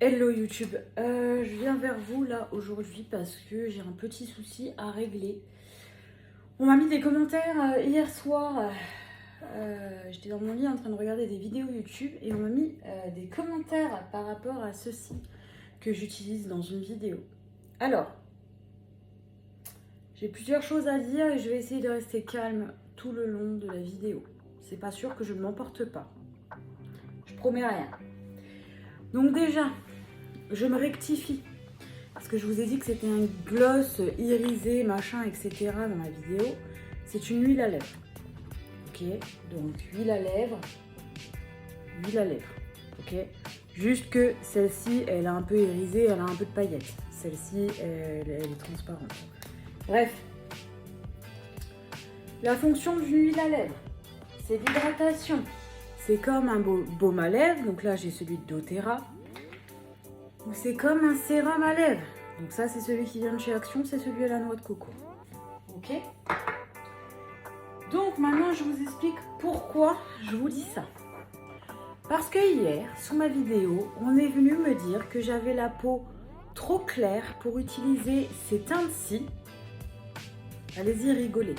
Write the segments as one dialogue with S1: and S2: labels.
S1: Hello YouTube, je viens vers vous là aujourd'hui parce que j'ai un petit souci à régler. On m'a mis des commentaires hier soir, j'étais dans mon lit en train de regarder des vidéos YouTube et on m'a mis des commentaires par rapport à ceci que j'utilise dans une vidéo. Alors, j'ai plusieurs choses à dire et je vais essayer de rester calme tout le long de la vidéo. C'est pas sûr que je ne m'emporte pas. Je promets rien. Donc déjà, je me rectifie. Parce que je vous ai dit que c'était un gloss irisé, machin, etc. dans ma vidéo. C'est une huile à lèvres. Ok, donc huile à lèvres. Huile à lèvres. Ok. Juste que celle-ci, elle a un peu irisé, elle a un peu de paillettes. Celle-ci, elle est transparente. Bref. La fonction d'une huile à lèvres, c'est l'hydratation. C'est comme un baume à lèvres. Donc là, j'ai celui de doTERRA. C'est comme un sérum à lèvres. Donc ça, c'est celui qui vient de chez Action, c'est celui à la noix de coco. Ok? Donc maintenant, je vous explique pourquoi je vous dis ça. Parce que hier, sous ma vidéo, on est venu me dire que j'avais la peau trop claire pour utiliser ces teintes-ci. Allez-y, rigolez.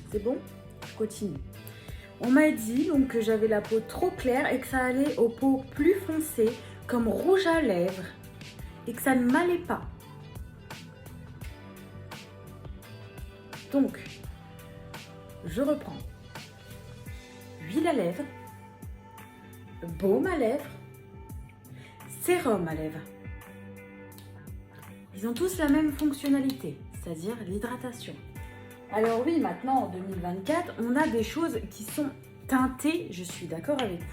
S1: C'est bon? Je continue. On m'a dit donc que j'avais la peau trop claire et que ça allait aux peaux plus foncées, comme rouge à lèvres, et que ça ne m'allait pas. Donc, je reprends. Huile à lèvres, baume à lèvres, sérum à lèvres. Ils ont tous la même fonctionnalité, c'est-à-dire l'hydratation. Alors oui, maintenant en 2024, on a des choses qui sont teintées, je suis d'accord avec vous.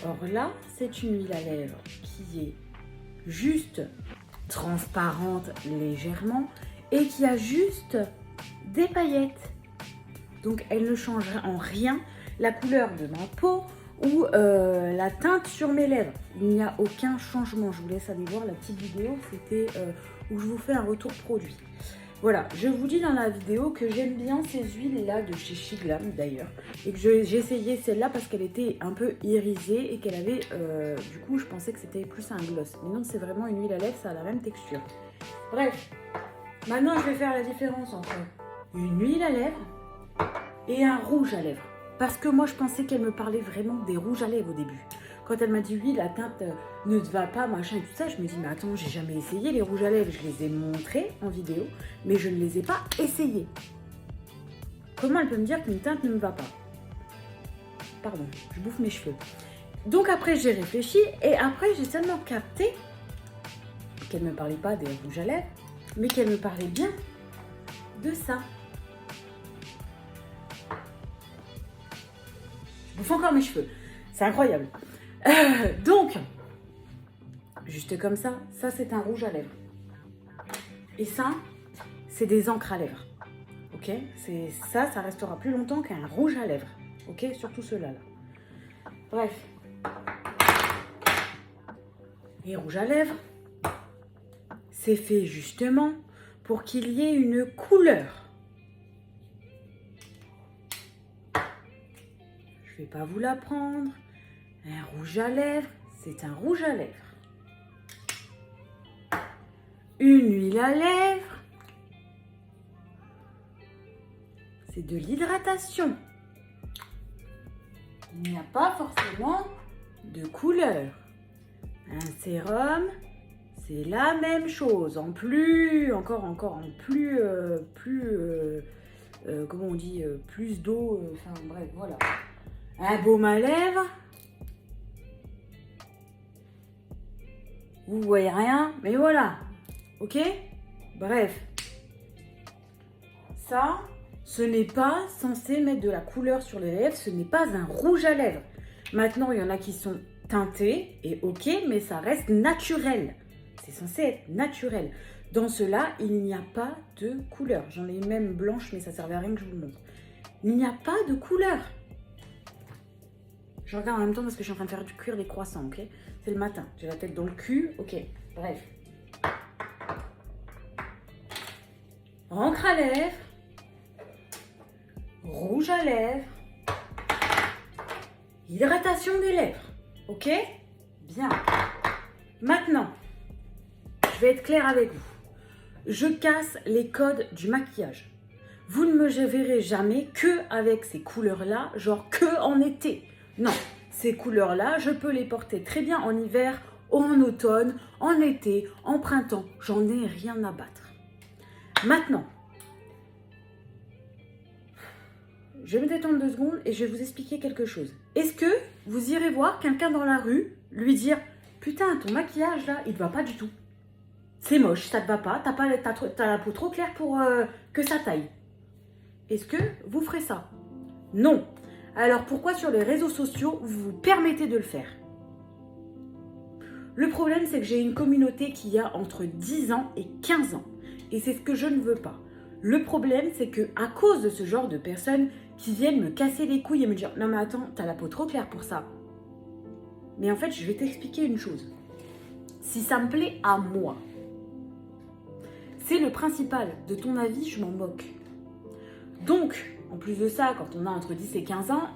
S1: Or là, c'est une huile à lèvres qui est juste transparente légèrement et qui a juste des paillettes. Donc elle ne change en rien la couleur de ma peau ou la teinte sur mes lèvres. Il n'y a aucun changement. Je vous laisse aller voir la petite vidéo, c'était où je vous fais un retour produit. Voilà, je vous dis dans la vidéo que j'aime bien ces huiles-là de chez Shiglam d'ailleurs. Et que j'ai essayé celle-là parce qu'elle était un peu irisée et qu'elle avait... du coup, je pensais que c'était plus un gloss. Mais non, c'est vraiment une huile à lèvres, ça a la même texture. Bref, maintenant je vais faire la différence entre une huile à lèvres et un rouge à lèvres. Parce que moi, je pensais qu'elle me parlait vraiment des rouges à lèvres au début. Quand elle m'a dit oui, la teinte ne te va pas, machin et tout ça, je me dis mais attends, j'ai jamais essayé les rouges à lèvres, je les ai montrés en vidéo, mais je ne les ai pas essayés. Comment elle peut me dire qu'une teinte ne me va pas? Pardon, je bouffe mes cheveux. Donc après j'ai réfléchi et après j'ai seulement capté qu'elle ne me parlait pas des rouges à lèvres, mais qu'elle me parlait bien de ça. Je bouffe encore mes cheveux, c'est incroyable. Donc, juste comme ça, ça c'est un rouge à lèvres. Et ça, c'est des encres à lèvres. Ok? Ça restera plus longtemps qu'un rouge à lèvres. Ok? Surtout ceux-là. Là. Bref. Les rouges à lèvres, c'est fait justement pour qu'il y ait une couleur. Je vais pas vous l'apprendre. Un rouge à lèvres, c'est un rouge à lèvres. Une huile à lèvres, c'est de l'hydratation. Il n'y a pas forcément de couleur. Un sérum, c'est la même chose. En plus, en plus, comment on dit, plus d'eau, enfin bref, voilà. Un baume à lèvres. Vous voyez rien, mais voilà. Ok? Bref. Ça, ce n'est pas censé mettre de la couleur sur les lèvres. Ce n'est pas un rouge à lèvres. Maintenant, il y en a qui sont teintés. Et ok, mais ça reste naturel. C'est censé être naturel. Dans cela, il n'y a pas de couleur. J'en ai une même blanche, mais ça ne servait à rien que je vous le montre. Il n'y a pas de couleur. Je regarde en même temps parce que je suis en train de faire cuire des croissants, ok? C'est le matin, j'ai la tête dans le cul, ok, bref. Encre à lèvres, rouge à lèvres, hydratation des lèvres, ok? Bien. Maintenant, je vais être claire avec vous. Je casse les codes du maquillage. Vous ne me verrez jamais que avec ces couleurs-là, genre que en été. Non, ces couleurs-là, je peux les porter très bien en hiver, en automne, en été, en printemps. J'en ai rien à battre. Maintenant, je vais me détendre 2 secondes et je vais vous expliquer quelque chose. Est-ce que vous irez voir quelqu'un dans la rue, lui dire « Putain, ton maquillage là, il ne te va pas du tout. C'est moche, ça te va pas, t'as la peau trop claire pour que ça taille. » Est-ce que vous ferez ça? Non. Alors pourquoi sur les réseaux sociaux, vous vous permettez de le faire? Le problème, c'est que j'ai une communauté qui a entre 10 ans et 15 ans. Et c'est ce que je ne veux pas. Le problème, c'est que à cause de ce genre de personnes qui viennent me casser les couilles et me dire « Non mais attends, t'as la peau trop claire pour ça. » Mais en fait, je vais t'expliquer une chose. Si ça me plaît à moi, c'est le principal. De ton avis, je m'en moque. Donc, en plus de ça, quand on a entre 10 et 15 ans,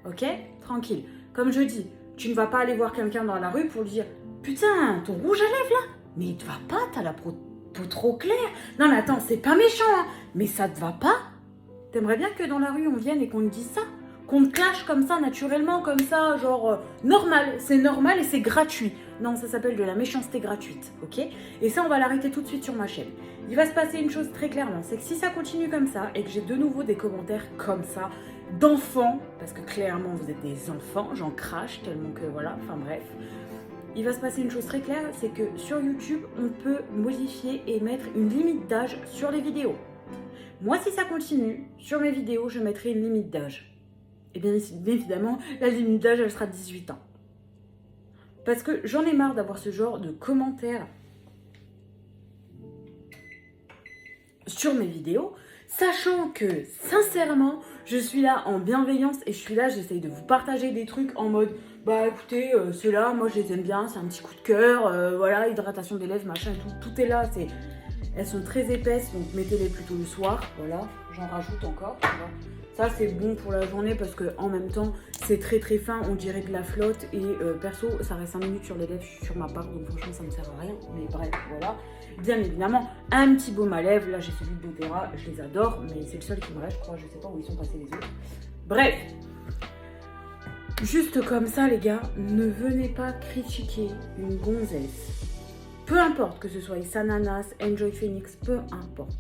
S1: ok, tranquille. Comme je dis, tu ne vas pas aller voir quelqu'un dans la rue pour lui dire « Putain, ton rouge à lèvres là, mais il te va pas, t'as la peau trop claire. Non mais attends, c'est pas méchant, hein, mais ça te va pas ?» T'aimerais bien que dans la rue, on vienne et qu'on te dise ça? Qu'on te clash comme ça, naturellement, comme ça, genre normal. C'est normal et c'est gratuit. Non, ça s'appelle de la méchanceté gratuite, ok? Et ça, on va l'arrêter tout de suite sur ma chaîne. Il va se passer une chose très clairement, c'est que si ça continue comme ça et que j'ai de nouveau des commentaires comme ça, d'enfants, parce que clairement, vous êtes des enfants, j'en crache tellement que voilà, enfin bref. Il va se passer une chose très claire, c'est que sur YouTube, on peut modifier et mettre une limite d'âge sur les vidéos. Moi, si ça continue, sur mes vidéos, je mettrai une limite d'âge. Et bien évidemment, la limite d'âge, elle sera de 18 ans. Parce que j'en ai marre d'avoir ce genre de commentaires sur mes vidéos, sachant que, sincèrement, je suis là en bienveillance et je suis là, j'essaye de vous partager des trucs en mode « Bah écoutez, ceux-là, moi je les aime bien, c'est un petit coup de cœur, voilà, hydratation des lèvres, machin et tout est là, c'est... Elles sont très épaisses, donc mettez-les plutôt le soir, voilà, j'en rajoute encore, tu vois. Ça, c'est bon pour la journée parce qu'en même temps, c'est très très fin, on dirait de la flotte. Et perso, ça reste 5 minutes sur les lèvres, sur ma part, donc franchement, ça me sert à rien. Mais bref, voilà. Bien évidemment, un petit baume à lèvres. Là, j'ai celui de doTERRA, je les adore, mais c'est le seul qui me reste, je crois. Je sais pas où ils sont passés les autres. Bref. Juste comme ça, les gars, ne venez pas critiquer une gonzesse. Peu importe que ce soit Sananas, Enjoy Phoenix, peu importe.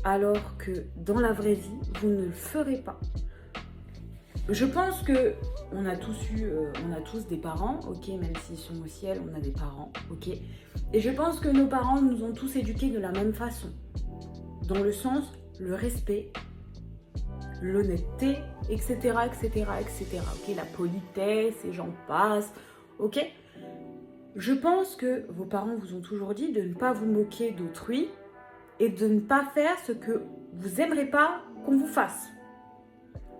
S1: Alors que dans la vraie vie, vous ne le ferez pas. Je pense que on a tous des parents, ok, même s'ils sont au ciel, on a des parents, ok. Et je pense que nos parents nous ont tous éduqués de la même façon, dans le sens, le respect, l'honnêteté, etc., etc., etc. Ok, la politesse, et j'en passe, ok. Je pense que vos parents vous ont toujours dit de ne pas vous moquer d'autrui et de ne pas faire ce que vous n'aimerez pas qu'on vous fasse.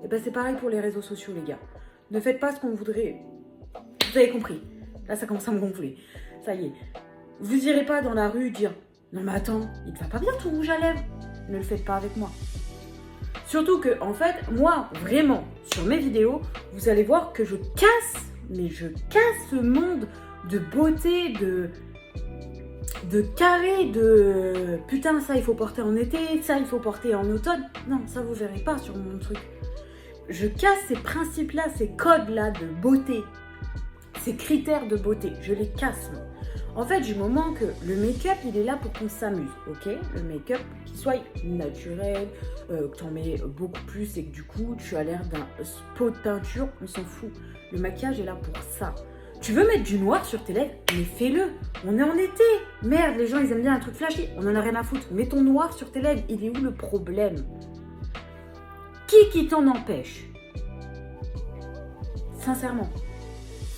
S1: Et ben c'est pareil pour les réseaux sociaux, les gars. Ne faites pas ce qu'on voudrait. Vous avez compris. Là, ça commence à me gonfler. Ça y est. Vous irez pas dans la rue dire « Non mais attends, il te va pas bien ton rouge à lèvres ?» Ne le faites pas avec moi. Surtout que, en fait, moi, vraiment, sur mes vidéos, vous allez voir que je casse, mais je casse ce monde de beauté, de carré, de putain ça il faut porter en été, ça il faut porter en automne. Non, ça vous verrez pas sur mon truc. Je casse ces principes-là, ces codes-là de beauté, ces critères de beauté, je les casse. Moi. En fait, du moment que le make-up, il est là pour qu'on s'amuse, ok? Le make-up qui soit naturel, que tu en mets beaucoup plus et que du coup, tu as l'air d'un pot de teinture, on s'en fout. Le maquillage est là pour ça. Tu veux mettre du noir sur tes lèvres, mais fais-le. On est en été. Merde, les gens, ils aiment bien un truc flashy. On en a rien à foutre. Mets ton noir sur tes lèvres. Il est où le problème? Qui t'en empêche? Sincèrement,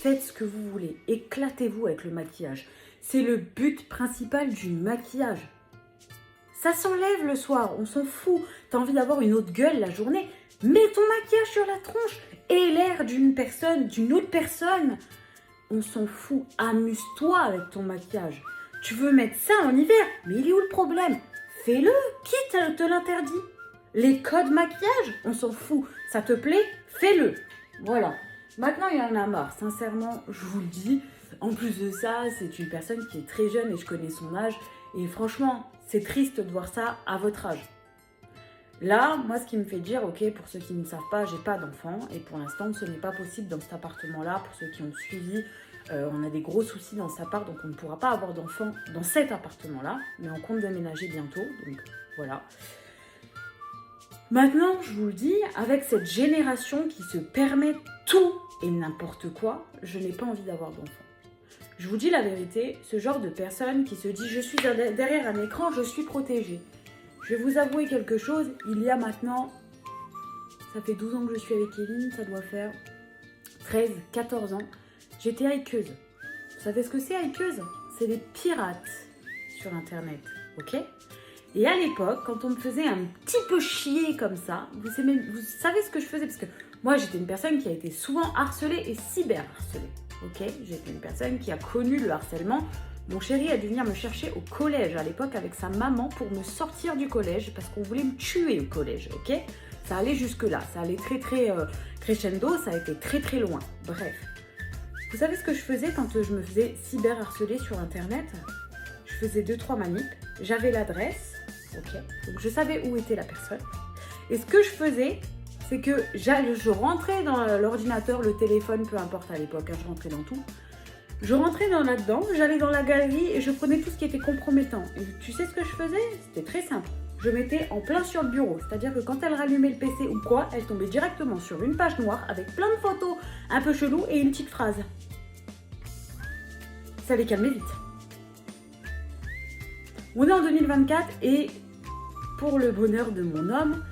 S1: faites ce que vous voulez. Éclatez-vous avec le maquillage. C'est le but principal du maquillage. Ça s'enlève le soir, on s'en fout. T'as envie d'avoir une autre gueule la journée? Mets ton maquillage sur la tronche et l'air d'une personne, d'une autre personne. On s'en fout, amuse-toi avec ton maquillage. Tu veux mettre ça en hiver, mais il est où le problème? Fais-le, qui te l'interdit? Les codes maquillage, on s'en fout. Ça te plaît? Fais-le. Voilà. Maintenant, il en a marre. Sincèrement, je vous le dis. En plus de ça, c'est une personne qui est très jeune et je connais son âge. Et franchement, c'est triste de voir ça à votre âge. Là, moi, ce qui me fait dire, ok, pour ceux qui ne savent pas, j'ai pas d'enfant. Et pour l'instant, ce n'est pas possible dans cet appartement-là. Pour ceux qui ont suivi, on a des gros soucis dans cet appart. Donc, on ne pourra pas avoir d'enfant dans cet appartement-là. Mais on compte déménager bientôt. Donc, voilà. Maintenant, je vous le dis, avec cette génération qui se permet tout et n'importe quoi, je n'ai pas envie d'avoir d'enfant. Je vous dis la vérité, ce genre de personne qui se dit « je suis derrière un écran, je suis protégée ». Je vais vous avouer quelque chose, il y a maintenant, ça fait 12 ans que je suis avec Kevin, ça doit faire 13, 14 ans, j'étais hakeuse. Vous savez ce que c'est hakeuse? C'est des pirates sur internet, ok? Et à l'époque, quand on me faisait un petit peu chier comme ça, vous savez ce que je faisais? Parce que moi, j'étais une personne qui a été souvent harcelée et cyber-harcelée. Ok, j'étais une personne qui a connu le harcèlement. Mon chéri a dû venir me chercher au collège à l'époque avec sa maman pour me sortir du collège parce qu'on voulait me tuer au collège, ok? Ça allait jusque-là, ça allait très crescendo, ça a été très loin. Bref. Vous savez ce que je faisais quand je me faisais cyber-harceler sur internet? Je faisais 2-3 manips, j'avais l'adresse, ok? Donc je savais où était la personne. Et ce que je faisais, c'est que je rentrais dans l'ordinateur, le téléphone, peu importe à l'époque, hein, je rentrais dans tout. Je rentrais là-dedans, j'allais dans la galerie et je prenais tout ce qui était compromettant. Et tu sais ce que je faisais? C'était très simple. Je mettais en plein sur le bureau, c'est-à-dire que quand elle rallumait le PC ou quoi, elle tombait directement sur une page noire avec plein de photos un peu cheloues et une petite phrase. Ça les calmait vite. On est en 2024 et pour le bonheur de mon homme,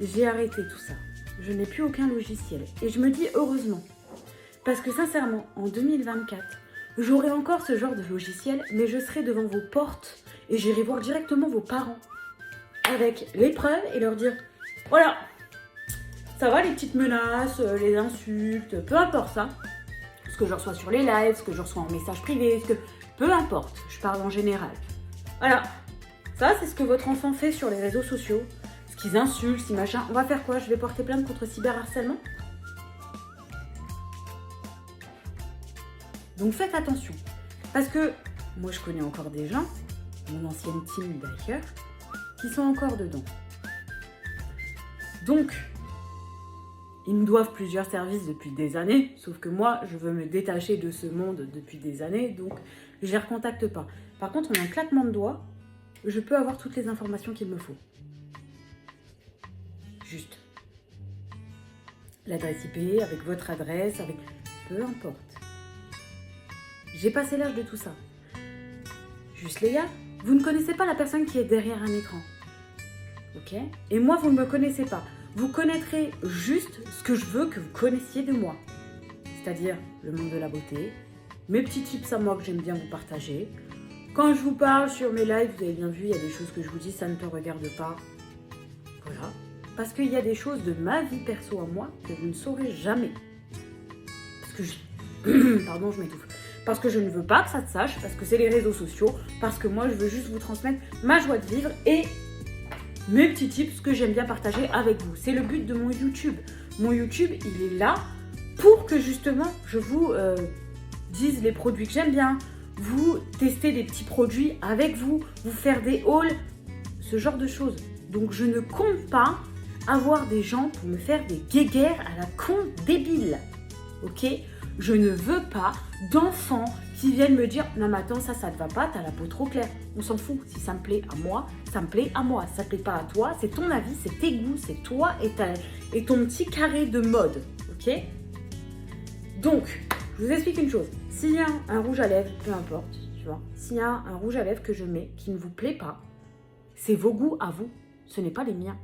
S1: j'ai arrêté tout ça. Je n'ai plus aucun logiciel. Et je me dis heureusement. Parce que sincèrement, en 2024, j'aurai encore ce genre de logiciel, mais je serai devant vos portes et j'irai voir directement vos parents avec les preuves et leur dire « Voilà, ça va les petites menaces, les insultes, peu importe ça. Ce que je reçois sur les lives, ce que je reçois en message privé, peu importe, je parle en général. Voilà, ça c'est ce que votre enfant fait sur les réseaux sociaux. Qu'ils insultent, si machin. On va faire quoi? Je vais porter plainte contre cyberharcèlement? Donc faites attention. Parce que moi je connais encore des gens, mon ancienne team d'ailleurs, qui sont encore dedans. Donc, ils me doivent plusieurs services depuis des années, sauf que moi je veux me détacher de ce monde depuis des années, donc je les recontacte pas. Par contre, en un claquement de doigts, je peux avoir toutes les informations qu'il me faut. Juste l'adresse IP, avec votre adresse, avec peu importe. J'ai passé l'âge de tout ça. Juste les gars, vous ne connaissez pas la personne qui est derrière un écran. Ok? Et moi, vous ne me connaissez pas. Vous connaîtrez juste ce que je veux que vous connaissiez de moi. C'est-à-dire le monde de la beauté, mes petits tips à moi que j'aime bien vous partager. Quand je vous parle sur mes lives, vous avez bien vu, il y a des choses que je vous dis, ça ne te regarde pas. Voilà. Parce qu'il y a des choses de ma vie perso à moi que vous ne saurez jamais. Parce que pardon, je m'étouffe. Parce que je ne veux pas que ça te sache, parce que c'est les réseaux sociaux, parce que moi, je veux juste vous transmettre ma joie de vivre et mes petits tips que j'aime bien partager avec vous. C'est le but de mon YouTube. Mon YouTube, il est là pour que justement, je vous dise les produits que j'aime bien, vous tester des petits produits avec vous, vous faire des hauls, ce genre de choses. Donc, je ne compte pas avoir des gens pour me faire des guéguerres à la con débile. Ok? Je ne veux pas d'enfants qui viennent me dire « Non mais attends, ça te va pas, t'as la peau trop claire. » On s'en fout. Si ça me plaît à moi, ça me plaît à moi. Si ça te plaît pas à toi, c'est ton avis, c'est tes goûts, c'est toi et ton petit carré de mode. Ok? Donc, je vous explique une chose. S'il y a un rouge à lèvres, peu importe, tu vois, s'il y a un rouge à lèvres que je mets qui ne vous plaît pas, c'est vos goûts à vous, ce n'est pas les miens.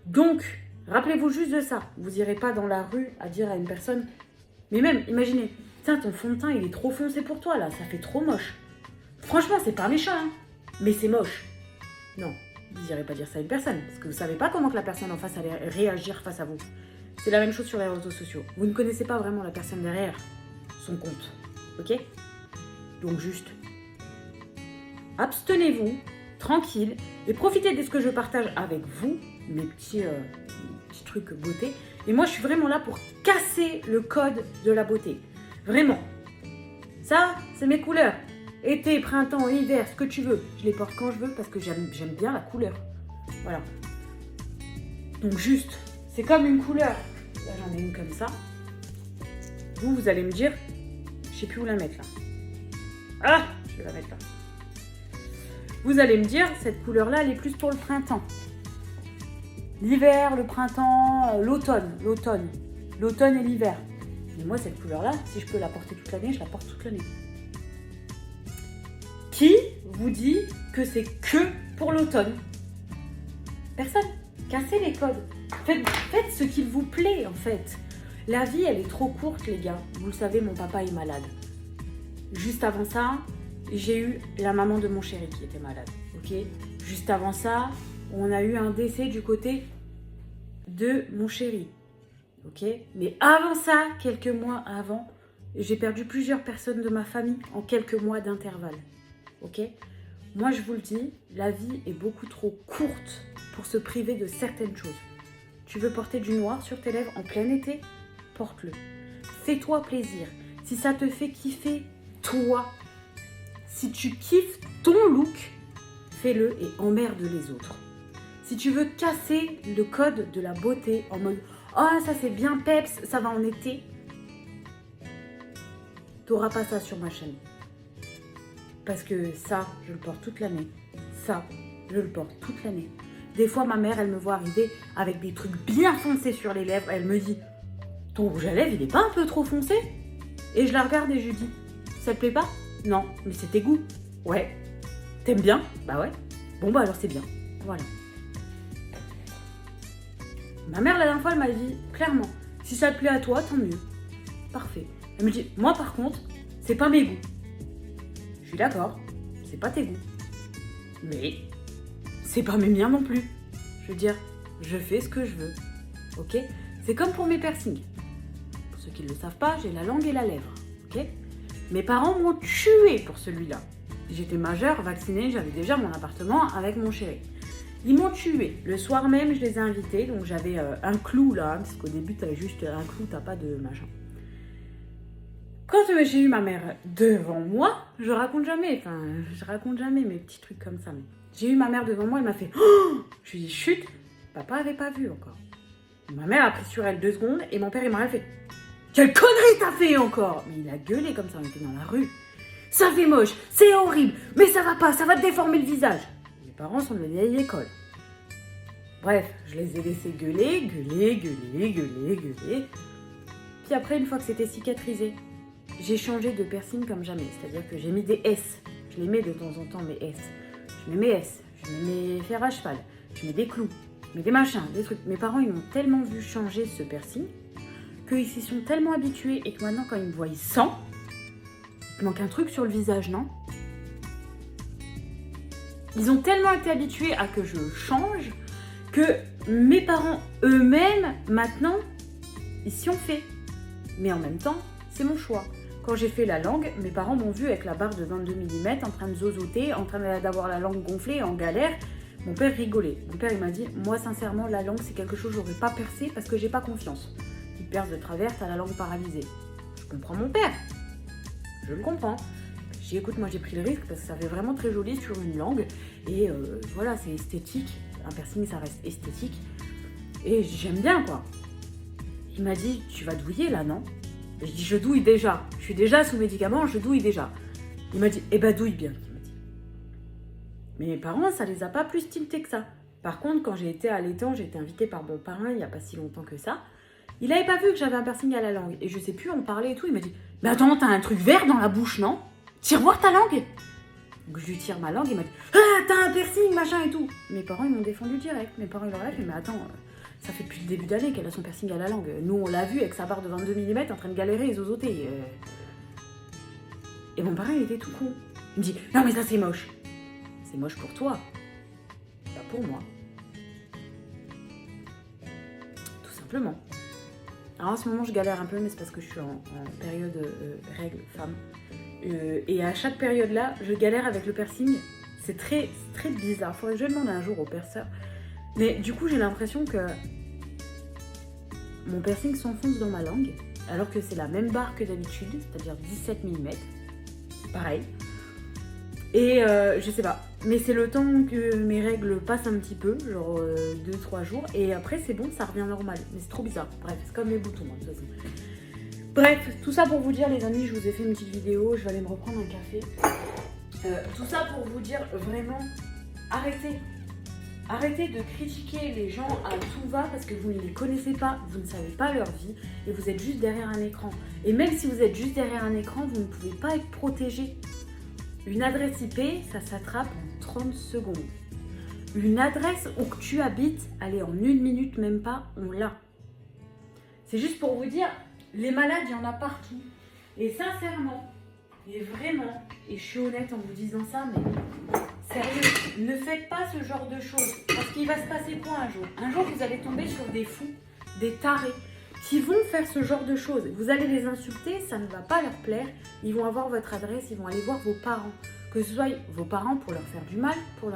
S1: Donc, rappelez-vous juste de ça. Vous n'irez pas dans la rue à dire à une personne, mais même, imaginez, tiens, ton fond de teint, il est trop foncé pour toi, là, ça fait trop moche. Franchement, c'est pas méchant, hein, mais c'est moche. Non, vous n'irez pas dire ça à une personne, parce que vous savez pas comment que la personne en face allait réagir face à vous. C'est la même chose sur les réseaux sociaux. Vous ne connaissez pas vraiment la personne derrière son compte, ok? Donc juste, abstenez-vous, tranquille, et profitez de ce que je partage avec vous, mes petits trucs beauté. Et moi, je suis vraiment là pour casser le code de la beauté. Vraiment. Ça, c'est mes couleurs. Été, printemps, hiver, ce que tu veux. Je les porte quand je veux parce que j'aime bien la couleur. Voilà. Donc juste, c'est comme une couleur. Là, j'en ai une comme ça. Vous allez me dire, je sais plus où la mettre là. Ah, je vais la mettre là. Vous allez me dire, cette couleur-là, elle est plus pour le printemps. L'hiver, le printemps, l'automne et l'hiver. Mais moi, cette couleur-là, si je peux la porter toute l'année, je la porte toute l'année. Qui vous dit que c'est que pour l'automne? Personne. Cassez les codes. Faites ce qu'il vous plaît, en fait. La vie, elle est trop courte, les gars. Vous le savez, mon papa est malade. Juste avant ça, j'ai eu la maman de mon chéri qui était malade. Ok. Juste avant ça, on a eu un décès du côté de mon chéri. Ok. Mais avant ça, quelques mois avant, j'ai perdu plusieurs personnes de ma famille en quelques mois d'intervalle. Ok. Moi, je vous le dis, la vie est beaucoup trop courte pour se priver de certaines choses. Tu veux porter du noir sur tes lèvres en plein été? Porte-le. Fais-toi plaisir. Si ça te fait kiffer, toi. Si tu kiffes ton look, fais-le et emmerde les autres. Si tu veux casser le code de la beauté en mode « Oh, ça c'est bien peps, ça va en été », t'auras pas ça sur ma chaîne. Parce que ça, je le porte toute l'année. Ça, je le porte toute l'année. Des fois, ma mère, elle me voit arriver avec des trucs bien foncés sur les lèvres. Elle me dit « Ton rouge à lèvres, il est pas un peu trop foncé ?» Et je la regarde et je lui dis « Ça te plaît pas ? Non, mais c'est tes goûts. » Ouais. T'aimes bien ? Bah ouais. Bon bah alors c'est bien. Voilà. Ma mère, la dernière fois, elle m'a dit clairement « Si ça te plaît à toi, tant mieux. » Parfait. Elle me dit « Moi, par contre, c'est pas mes goûts. » Je suis d'accord, c'est pas tes goûts. Mais c'est pas mes miens non plus. Je veux dire, je fais ce que je veux. Ok ? C'est comme pour mes piercings. Pour ceux qui ne le savent pas, j'ai la langue et la lèvre. Ok ? Mes parents m'ont tué pour celui-là. J'étais majeure, vaccinée, j'avais déjà mon appartement avec mon chéri. Ils m'ont tué. Le soir même, je les ai invités, donc j'avais un clou là, parce qu'au début, t'as juste un clou, t'as pas de machin. Quand j'ai eu ma mère devant moi, je raconte jamais mes petits trucs comme ça. Mais j'ai eu ma mère devant moi, elle m'a fait oh! Je lui ai dit chut, papa avait pas vu encore. Ma mère a pris sur elle 2 secondes et mon père il m'a fait quelle connerie t'as fait encore? Mais il a gueulé comme ça, on était dans la rue. Ça fait moche, c'est horrible, mais ça va pas, ça va te déformer le visage. Mes parents sont de la vieille école. Bref, je les ai laissés gueuler. Puis après, une fois que c'était cicatrisé, j'ai changé de piercing comme jamais. C'est-à-dire que j'ai mis des S. Je les mets de temps en temps, mes S. Je mets mes S. Je mets mes fers à cheval. Je mets des clous. Je mets des machins, des trucs. Mes parents, ils m'ont tellement vu changer ce piercing qu'ils s'y sont tellement habitués et que maintenant, quand ils me voient sans, il manque un truc sur le visage, non? Ils ont tellement été habitués à que je change que mes parents eux-mêmes, maintenant, ils s'y ont fait. Mais en même temps, c'est mon choix. Quand j'ai fait la langue, mes parents m'ont vu avec la barre de 22 mm en train de zozoter, en train d'avoir la langue gonflée, en galère. Mon père rigolait. Mon père, il m'a dit, moi, sincèrement, la langue, c'est quelque chose que j'aurais pas percé parce que j'ai pas confiance. Il perce de travers, t'as la langue paralysée. Je comprends mon père. Je le comprends. J'ai dit, écoute, moi, j'ai pris le risque parce que ça fait vraiment très joli sur une langue. Et voilà, c'est esthétique. Un piercing, ça reste esthétique. Et j'aime bien, quoi. Il m'a dit, tu vas douiller, là, non? Et je dis, je douille déjà. Je suis déjà sous médicaments, je douille déjà. Il m'a dit, eh ben, douille bien. Il m'a dit. Mais mes parents, ça les a pas plus tiltés que ça. Par contre, quand j'ai été à l'étang, j'ai été invitée par mon parrain il n'y a pas si longtemps que ça. Il n'avait pas vu que j'avais un piercing à la langue. Et je sais plus, on parlait et tout. Il m'a dit, mais attends, t'as un truc vert dans la bouche, non? Tire voir ta langue. Donc je lui tire ma langue, il m'a dit, ah, t'as un piercing, machin et tout. Mes parents, ils m'ont défendu direct. Mes parents, ils leur ont dit, mais attends, ça fait depuis le début d'année qu'elle a son piercing à la langue. Nous, on l'a vu avec sa barre de 22 mm en train de galérer et zozoter. Et mon parrain, il était tout con. Il me dit, non, mais ça, c'est moche. C'est moche pour toi, pas pour moi. Tout simplement. Alors en ce moment, je galère un peu, mais c'est parce que je suis en période règle femme. Et à chaque période-là, je galère avec le piercing. C'est très bizarre. Faudrait que je demande un jour au perceur. Mais du coup, j'ai l'impression que mon piercing s'enfonce dans ma langue, alors que c'est la même barre que d'habitude, c'est-à-dire 17 mm. Pareil. Et je sais pas, mais c'est le temps que mes règles passent un petit peu, genre 2-3 jours, et après c'est bon, ça revient normal. Mais c'est trop bizarre, bref, c'est comme les boutons, de toute façon. Bref, tout ça pour vous dire, les amis, je vous ai fait une petite vidéo, je vais aller me reprendre un café. Tout ça pour vous dire, vraiment, arrêtez. Arrêtez de critiquer les gens à tout va parce que vous ne les connaissez pas, vous ne savez pas leur vie et vous êtes juste derrière un écran. Et même si vous êtes juste derrière un écran, vous ne pouvez pas être protégé. Une adresse IP, ça s'attrape en 30 secondes. Une adresse où tu habites, allez, en 1 minute, même pas, on l'a. C'est juste pour vous dire, les malades, il y en a partout. Et sincèrement, et vraiment, et je suis honnête en vous disant ça, mais sérieux, ne faites pas ce genre de choses. Parce qu'il va se passer quoi un jour? Un jour, vous allez tomber sur des fous, des tarés, qui vont faire ce genre de choses. Vous allez les insulter, ça ne va pas leur plaire. Ils vont avoir votre adresse, ils vont aller voir vos parents. Que ce soit vos parents pour leur faire du mal, pour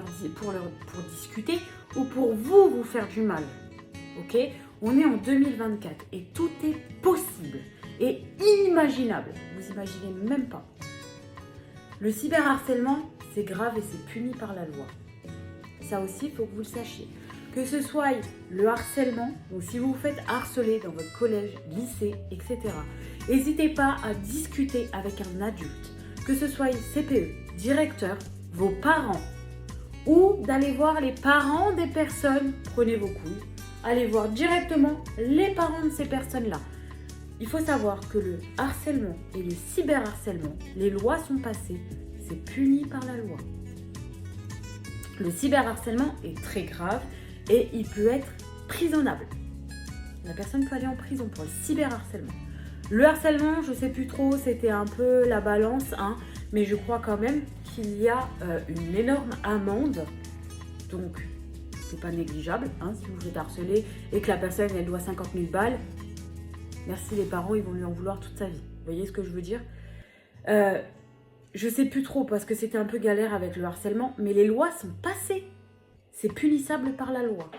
S1: discuter, ou pour vous faire du mal. Ok? On est en 2024 et tout est possible et inimaginable. Vous imaginez même pas. Le cyberharcèlement, c'est grave et c'est puni par la loi. Ça aussi, il faut que vous le sachiez. Que ce soit le harcèlement, donc si vous vous faites harceler dans votre collège, lycée, etc., n'hésitez pas à discuter avec un adulte, que ce soit CPE, directeur, vos parents, ou d'aller voir les parents des personnes, prenez vos couilles, allez voir directement les parents de ces personnes-là. Il faut savoir que le harcèlement et le cyberharcèlement, les lois sont passées, c'est puni par la loi. Le cyberharcèlement est très grave et il peut être prisonnable. La personne peut aller en prison pour le cyberharcèlement. Le harcèlement, je sais plus trop, c'était un peu la balance, hein, mais je crois quand même qu'il y a une énorme amende. Donc, c'est pas négligeable, hein, si vous vous êtes harcelé et que la personne, elle doit 50 000 balles. Merci les parents, ils vont lui en vouloir toute sa vie. Vous voyez ce que je veux dire? Je sais plus trop parce que c'était un peu galère avec le harcèlement, mais les lois sont passées. C'est punissable par la loi.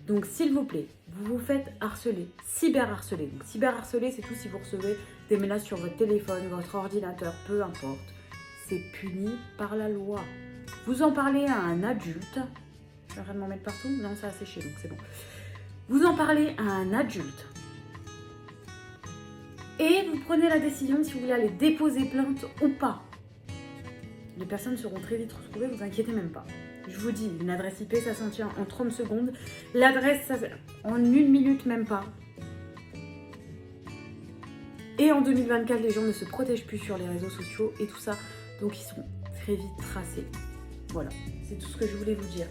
S1: Donc s'il vous plaît, vous vous faites harceler, cyberharceler. Donc cyberharceler, c'est tout si vous recevez des menaces sur votre téléphone, votre ordinateur, peu importe. C'est puni par la loi. Vous en parlez à un adulte. Je suis en train de m'en mettre partout? Non, ça a séché, donc c'est bon. Vous en parlez à un adulte. Et vous prenez la décision si vous voulez aller déposer plainte ou pas. Les personnes seront très vite retrouvées, vous inquiétez même pas. Je vous dis, une adresse IP, ça s'en tient en 30 secondes. L'adresse, ça, en 1 minute, même pas. Et en 2024, les gens ne se protègent plus sur les réseaux sociaux et tout ça. Donc, ils sont très vite tracés. Voilà, c'est tout ce que je voulais vous dire.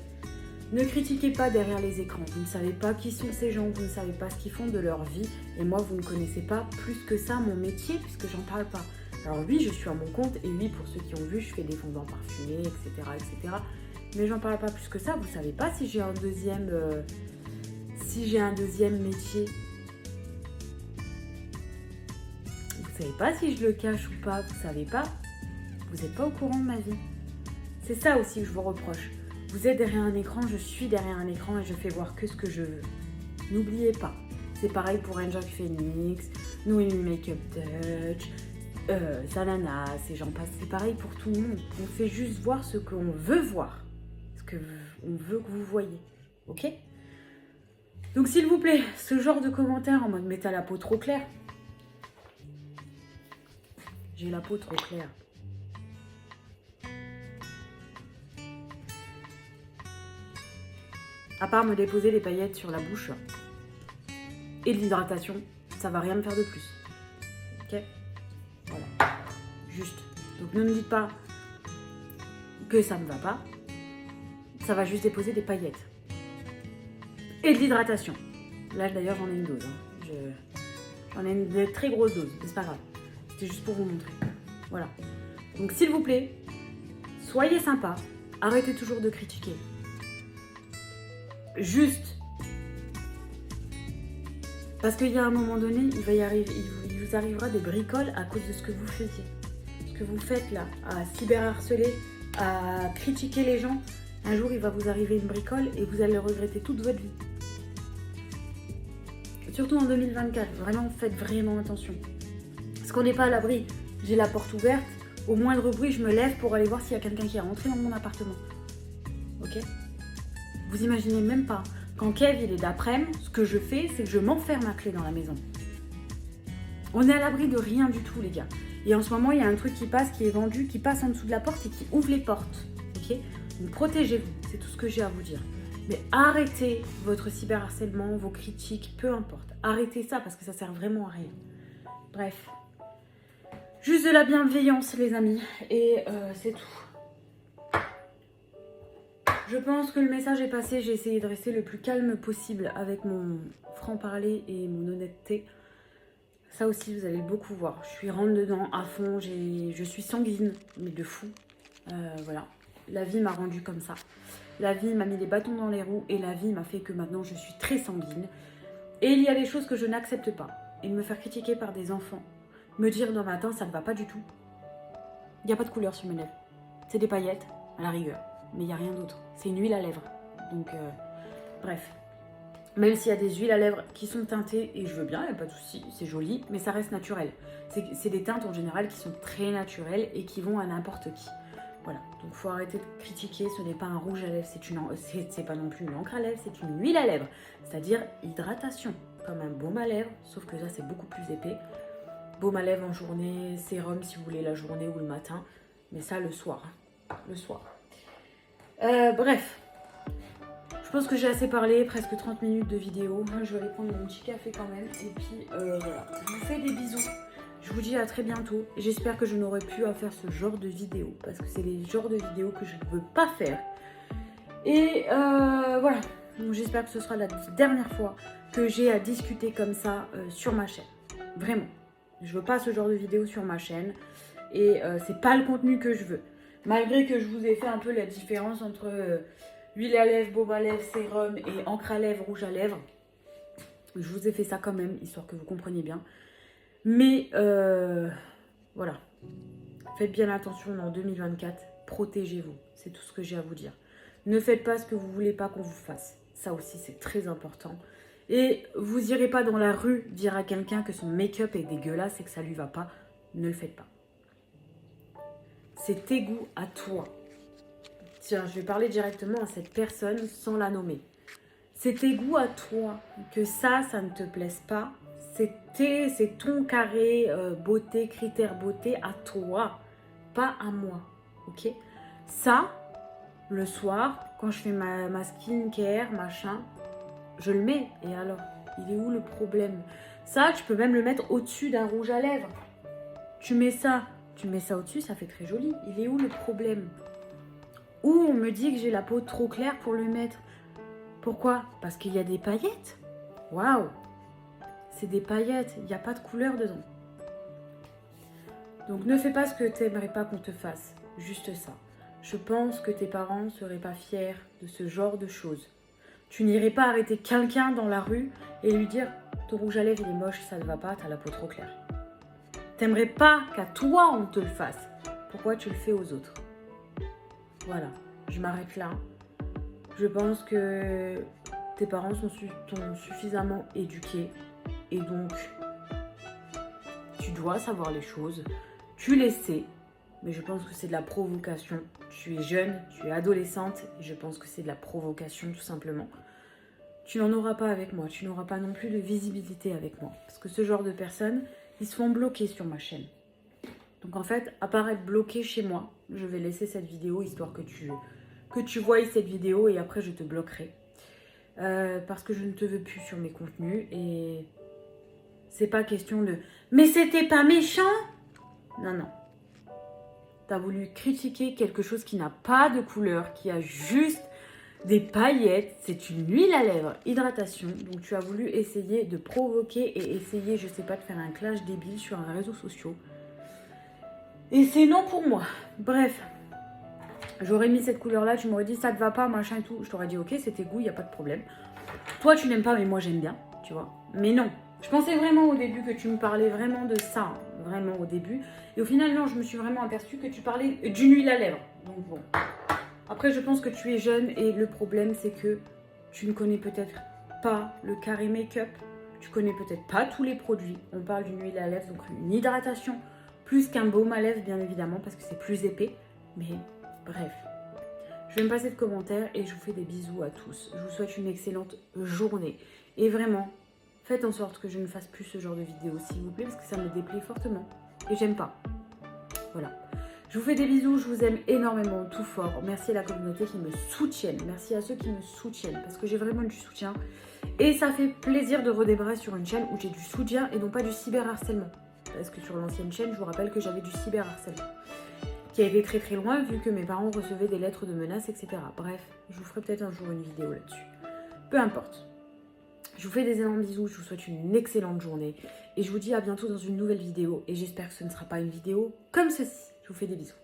S1: Ne critiquez pas derrière les écrans. Vous ne savez pas qui sont ces gens, vous ne savez pas ce qu'ils font de leur vie. Et moi, vous ne connaissez pas plus que ça mon métier, puisque j'en parle pas. Alors oui, je suis à mon compte, et oui, pour ceux qui ont vu, je fais des fondants parfumés, etc., etc. Mais j'en parle pas plus que ça. Vous savez pas si j'ai un deuxième métier. Vous savez pas si je le cache ou pas. Vous savez pas. Vous n'êtes pas au courant de ma vie. C'est ça aussi que je vous reproche. Vous êtes derrière un écran, je suis derrière un écran et je fais voir que ce que je veux. N'oubliez pas. C'est pareil pour Angel Phoenix, Noémie Makeup Touch, Zanana, et j'en passe. C'est pareil pour tout le monde. On fait juste voir ce qu'on veut voir. Ce qu'on veut que vous voyez. Ok? Donc s'il vous plaît, ce genre de commentaires en mode « mais t'as la peau trop claire ». J'ai la peau trop claire. À part me déposer les paillettes sur la bouche et de l'hydratation, ça va rien me faire de plus. Ok? Voilà. Juste. Donc ne me dites pas que ça ne va pas. Ça va juste déposer des paillettes. Et de l'hydratation. Là d'ailleurs j'en ai une dose. Hein. J'en ai une très grosse dose, mais c'est pas grave. C'était juste pour vous montrer. Voilà. Donc s'il vous plaît, soyez sympa. Arrêtez toujours de critiquer. Juste. Parce qu'il y a un moment donné, il vous arrivera des bricoles à cause de ce que vous faisiez. Ce que vous faites là, à cyberharceler, à critiquer les gens. Un jour, il va vous arriver une bricole et vous allez le regretter toute votre vie. surtout en 2024. Vraiment, faites vraiment attention. Parce qu'on n'est pas à l'abri. J'ai la porte ouverte, au moindre bruit, je me lève pour aller voir s'il y a quelqu'un qui est rentré dans mon appartement. Ok? Vous imaginez même pas. Quand Kev il est d'après-midi, ce que je fais, c'est que je m'enferme à clé dans la maison. On est à l'abri de rien du tout, les gars. Et en ce moment, il y a un truc qui passe, qui est vendu, qui passe en dessous de la porte et qui ouvre les portes. Ok? Donc protégez-vous, c'est tout ce que j'ai à vous dire. Mais arrêtez votre cyberharcèlement, vos critiques, peu importe. Arrêtez ça parce que ça sert vraiment à rien. Bref. Juste de la bienveillance, les amis. Et c'est tout. Je pense que le message est passé. J'ai essayé de rester le plus calme possible avec mon franc-parler et mon honnêteté. Ça aussi, vous allez beaucoup voir. Je suis rentre dedans à fond. Je suis sanguine, mais de fou. Voilà. La vie m'a rendue comme ça. La vie m'a mis des bâtons dans les roues et la vie m'a fait que maintenant je suis très sanguine. Et il y a des choses que je n'accepte pas. Et me faire critiquer par des enfants, me dire non matin ça ne va pas du tout. Il n'y a pas de couleur sur mes lèvres. C'est des paillettes, à la rigueur. Mais il n'y a rien d'autre. C'est une huile à lèvres. Donc, bref. Même s'il y a des huiles à lèvres qui sont teintées, et je veux bien, il n'y a pas de souci, c'est joli, mais ça reste naturel. C'est des teintes en général qui sont très naturelles et qui vont à n'importe qui. Voilà, donc il faut arrêter de critiquer, ce n'est pas un rouge à lèvres, c'est pas non plus une encre à lèvres, c'est une huile à lèvres. C'est-à-dire hydratation, comme un baume à lèvres, sauf que ça c'est beaucoup plus épais. Baume à lèvres en journée, sérum si vous voulez la journée ou le matin, mais ça le soir. Le soir. Bref, je pense que j'ai assez parlé, presque 30 minutes de vidéo. Je vais aller prendre mon petit café quand même, et puis voilà. Je vous fais des bisous. Je vous dis à très bientôt. J'espère que je n'aurai plus à faire ce genre de vidéo. Parce que c'est les genres de vidéos que je ne veux pas faire. Et voilà. Donc j'espère que ce sera la dernière fois que j'ai à discuter comme ça sur ma chaîne. Vraiment. Je veux pas ce genre de vidéo sur ma chaîne. Et c'est pas le contenu que je veux. Malgré que je vous ai fait un peu la différence entre huile à lèvres, baume à lèvres, sérum et encre à lèvres, rouge à lèvres. Je vous ai fait ça quand même, histoire que vous compreniez bien. Mais voilà, faites bien attention en 2024, protégez-vous, c'est tout ce que j'ai à vous dire. Ne faites pas ce que vous ne voulez pas qu'on vous fasse, ça aussi c'est très important. Et vous n'irez pas dans la rue dire à quelqu'un que son make-up est dégueulasse et que ça ne lui va pas, ne le faites pas. C'est tes goûts à toi. Tiens, je vais parler directement à cette personne sans la nommer. C'est tes goûts à toi, que ça ne te plaise pas. C'est ton carré beauté, critère beauté à toi, pas à moi, ok? Ça, le soir, quand je fais ma skincare, machin, je le mets. Et alors, il est où le problème? Ça, tu peux même le mettre au-dessus d'un rouge à lèvres. Tu mets ça au-dessus, ça fait très joli. Il est où le problème? Ou on me dit que j'ai la peau trop claire pour le mettre. Pourquoi? Parce qu'il y a des paillettes. Waouh! C'est des paillettes, il n'y a pas de couleur dedans. Donc ne fais pas ce que tu n'aimerais pas qu'on te fasse, juste ça. Je pense que tes parents ne seraient pas fiers de ce genre de choses. Tu n'irais pas arrêter quelqu'un dans la rue et lui dire « ton rouge à lèvres il est moche, ça ne va pas, t'as la peau trop claire ». T'aimerais pas qu'à toi on te le fasse. Pourquoi tu le fais aux autres? Voilà, je m'arrête là. Je pense que tes parents t'ont suffisamment éduqué. Et donc, tu dois savoir les choses, tu les sais, mais je pense que c'est de la provocation. Tu es jeune, tu es adolescente, et je pense que c'est de la provocation tout simplement. Tu n'en auras pas avec moi, tu n'auras pas non plus de visibilité avec moi. Parce que ce genre de personnes, ils se font bloquer sur ma chaîne. Donc en fait, à part être bloqué chez moi, je vais laisser cette vidéo, histoire que tu voies cette vidéo, et après je te bloquerai. Parce que je ne te veux plus sur mes contenus, et... c'est pas question de « mais c'était pas méchant !» Non, non. T'as voulu critiquer quelque chose qui n'a pas de couleur, qui a juste des paillettes. C'est une huile à lèvres, hydratation. Donc tu as voulu essayer de provoquer et essayer, je sais pas, de faire un clash débile sur un réseau social. Et c'est non pour moi. Bref. J'aurais mis cette couleur-là, tu m'aurais dit « ça te va pas, machin et tout ». Je t'aurais dit « ok, c'est tes goûts, il n'y a pas de problème ». Toi, tu n'aimes pas, mais moi, j'aime bien, tu vois. Mais non. Je pensais vraiment au début que tu me parlais vraiment de ça, vraiment au début. Et au final, non, je me suis vraiment aperçue que tu parlais d'une huile à lèvres. Donc bon. Après, je pense que tu es jeune et le problème, c'est que tu ne connais peut-être pas le carré make-up. Tu connais peut-être pas tous les produits. On parle d'une huile à lèvres, donc une hydratation, plus qu'un baume à lèvres, bien évidemment, parce que c'est plus épais. Mais bref, je vais me passer de commentaires et je vous fais des bisous à tous. Je vous souhaite une excellente journée. Et vraiment, faites en sorte que je ne fasse plus ce genre de vidéos, s'il vous plaît, parce que ça me déplaît fortement. Et j'aime pas. Voilà. Je vous fais des bisous, je vous aime énormément, tout fort. Merci à la communauté qui me soutienne. Merci à ceux qui me soutiennent, parce que j'ai vraiment du soutien. Et ça fait plaisir de redémarrer sur une chaîne où j'ai du soutien et non pas du cyberharcèlement. Parce que sur l'ancienne chaîne, je vous rappelle que j'avais du cyberharcèlement, qui a été très très loin vu que mes parents recevaient des lettres de menaces, etc. Bref, je vous ferai peut-être un jour une vidéo là-dessus. Peu importe. Je vous fais des énormes bisous, je vous souhaite une excellente journée. Et je vous dis à bientôt dans une nouvelle vidéo. Et j'espère que ce ne sera pas une vidéo comme ceci. Je vous fais des bisous.